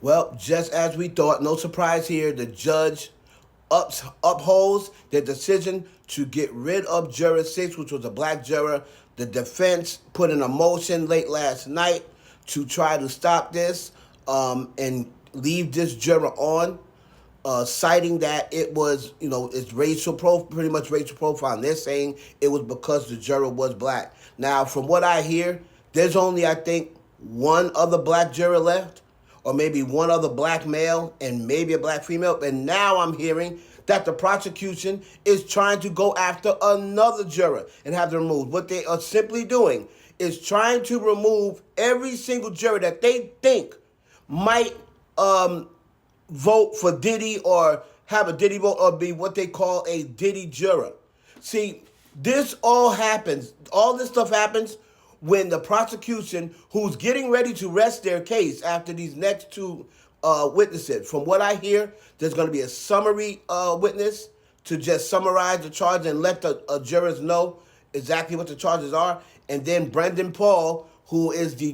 Well, just as we thought, no surprise here, the judge upholds the decision to get rid of Juror 6, which was a black juror. The defense put in a motion late last night to try to stop this and leave this juror on, citing that it was, it's pretty much racial profiling. They're saying it was because the juror was black. Now, from what I hear, there's only, I think, one other black juror left, or maybe one other black male and maybe a black female. And now I'm hearing that the prosecution is trying to go after another juror and have them removed. What they are simply doing is trying to remove every single juror that they think might vote for Diddy or have a Diddy vote or be what they call a Diddy juror. See, all this stuff happens when the prosecution, who's getting ready to rest their case after these next two witnesses. From what I hear, there's going to be a summary witness to just summarize the charge and let the jurors know exactly what the charges are. And then Brendan Paul, who is the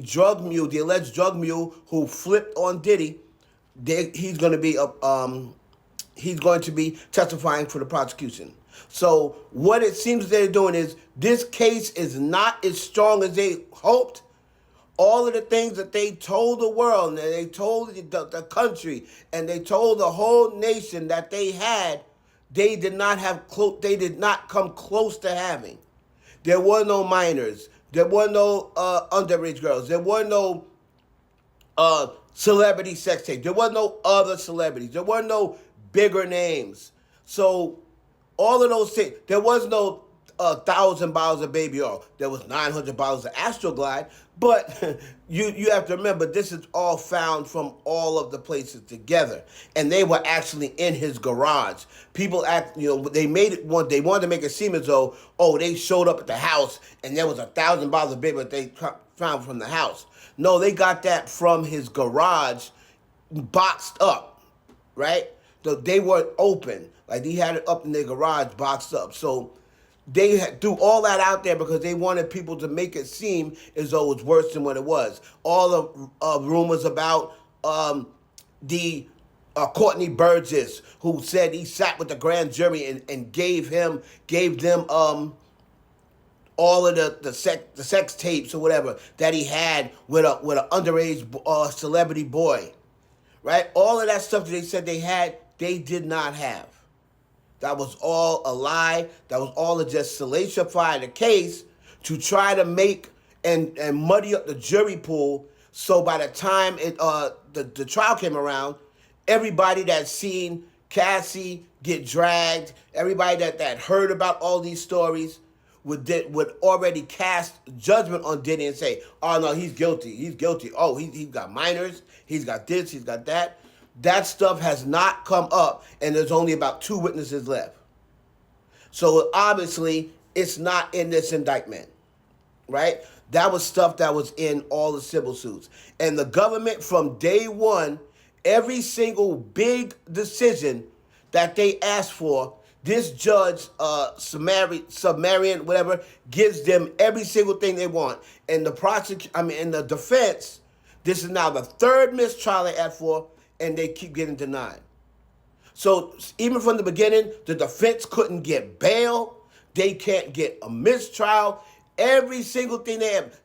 alleged drug mule who flipped on Diddy, he's going to be testifying for the prosecution. So what it seems they're doing is this case is not as strong as they hoped. All of the things that they told the world and they told the country and they told the whole nation that they had, they did not come close to having. There were no minors. There were no underage girls. There were no celebrity sex tape. There were no other celebrities. There were no bigger names. So all of those things, there was no 1,000 bottles of baby oil. There was 900 bottles of Astroglide. But you have to remember, this is all found from all of the places together. And they were actually in his garage. People they wanted to make it seem as though, they showed up at the house and there was 1,000 bottles of baby that they found from the house. No, they got that from his garage, boxed up, right? So they weren't open. Like, he had it up in their garage, boxed up. So they threw all that out there because they wanted people to make it seem as though it was worse than what it was. All the rumors about the Courtney Burgess, who said he sat with the grand jury and gave them all of the sex tapes or whatever that he had with an underage celebrity boy, right? All of that stuff that they said they had, they did not have. That was all a lie. That was all to just solidify the case to try to make and muddy up the jury pool. So by the time the trial came around, everybody that seen Cassie get dragged, everybody that heard about all these stories would already cast judgment on Diddy and say, oh no, he's guilty. He's guilty. Oh, he's got minors. He's got this. He's got that. That stuff has not come up, and there's only about 2 witnesses left. So obviously, it's not in this indictment, right? That was stuff that was in all the civil suits. And the government, from day one, every single big decision that they asked for, this judge, Sumerian, whatever, gives them every single thing they want. And the defense, this is now the 3rd mistrial they asked for, and they keep getting denied. So even from the beginning, the defense couldn't get bail. They can't get a mistrial. Every single thing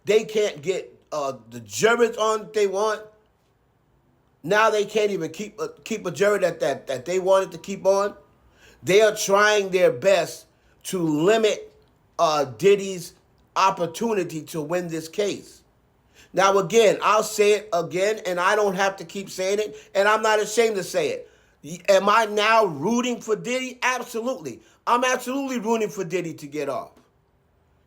they can't get the jurors on that they want. Now they can't even keep a jury that they wanted to keep on. They are trying their best to limit Diddy's opportunity to win this case. Now, again, I'll say it again, and I don't have to keep saying it, and I'm not ashamed to say it. Am I now rooting for Diddy? Absolutely. I'm absolutely rooting for Diddy to get off.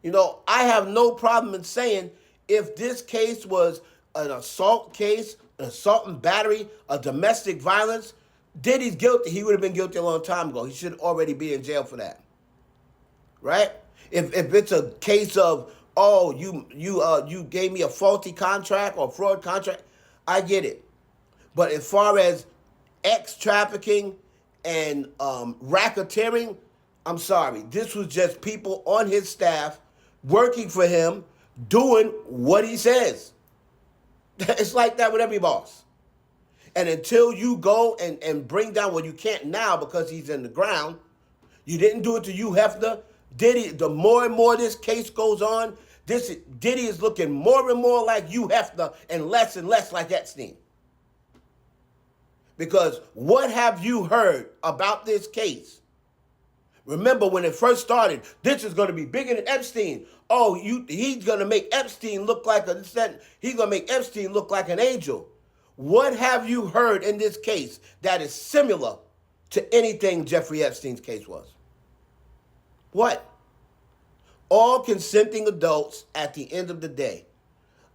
I have no problem in saying if this case was an assault case, an assault and battery, a domestic violence, Diddy's guilty. He would have been guilty a long time ago. He should already be in jail for that. Right? If it's a case of, you gave me a faulty contract or fraud contract, I get it. But as far as trafficking and racketeering, I'm sorry. This was just people on his staff working for him, doing what he says. It's like that with every boss. And until you go and bring down, well, you can't now because he's in the ground. You didn't do it to Hugh Hefner. Diddy, the more and more this case goes on, Diddy is looking more and more like Hugh Hefner and less like Epstein. Because what have you heard about this case? Remember when it first started, this is going to be bigger than Epstein. Oh, he's going to make Epstein look like he's going to make Epstein look like an angel. What have you heard in this case that is similar to anything Jeffrey Epstein's case was? What? All consenting adults at the end of the day.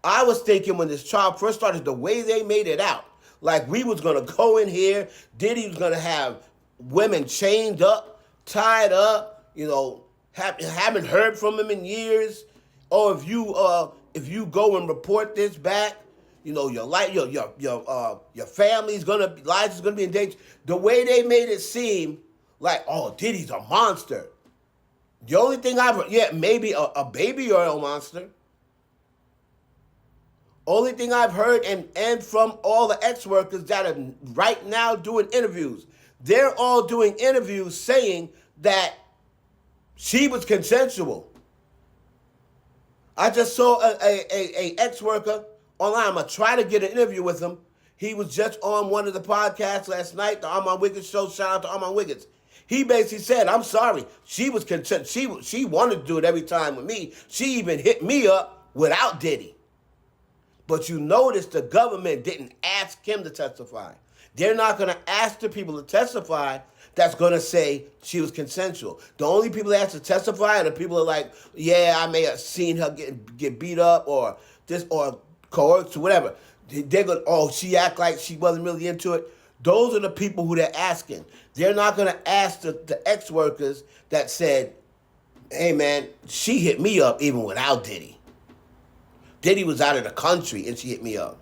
I was thinking when this trial first started, the way they made it out, like we was going to go in here, Diddy was going to have women chained up, tied up, haven't heard from him in years. Or if you go and report this back, your life, your family's life is gonna be in danger. The way they made it seem like, oh, Diddy's a monster. The only thing I've heard, maybe a baby oil monster. Only thing I've heard, and from all the ex-workers that are right now doing interviews, they're all doing interviews saying that she was consensual. I just saw a ex-worker online. I'm going to try to get an interview with him. He was just on one of the podcasts last night, the Armand Wiggins show. Shout out to Armand Wiggins. He basically said, I'm sorry, she was content. She wanted to do it every time with me. She even hit me up without Diddy. But you notice the government didn't ask him to testify. They're not going to ask the people to testify that's going to say she was consensual. The only people that have to testify are the people that are like, yeah, I may have seen her get beat up or coerced or whatever. They're going, oh, she act like she wasn't really into it. Those are the people who they're asking. They're not going to ask the ex-workers that said, hey, man, she hit me up even without Diddy. Diddy was out of the country and she hit me up.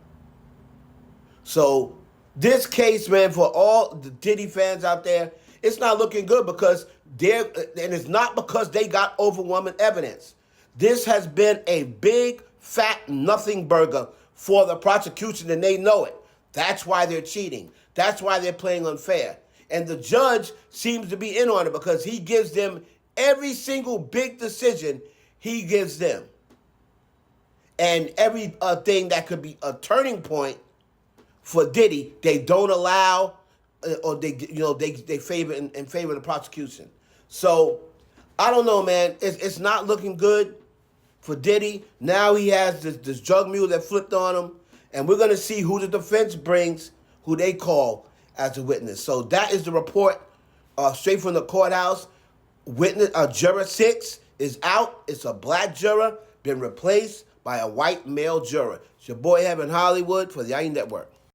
So this case, man, for all the Diddy fans out there, it's not looking good because and it's not because they got overwhelming evidence. This has been a big, fat nothing burger for the prosecution, and they know it. That's why they're cheating. That's why they're playing unfair. And the judge seems to be in on it because he gives them every single big decision he gives them. And every thing that could be a turning point for Diddy, they don't allow, or they favor in favor of the prosecution. So I don't know, man. It's not looking good for Diddy. Now he has this drug mule that flipped on him, and we're gonna see who the defense brings, who they call as a witness. So that is the report, straight from the courthouse. Witness juror 6 is out. It's a black juror, been replaced by a white male juror. It's your boy Evan Hollywood for the IE Network.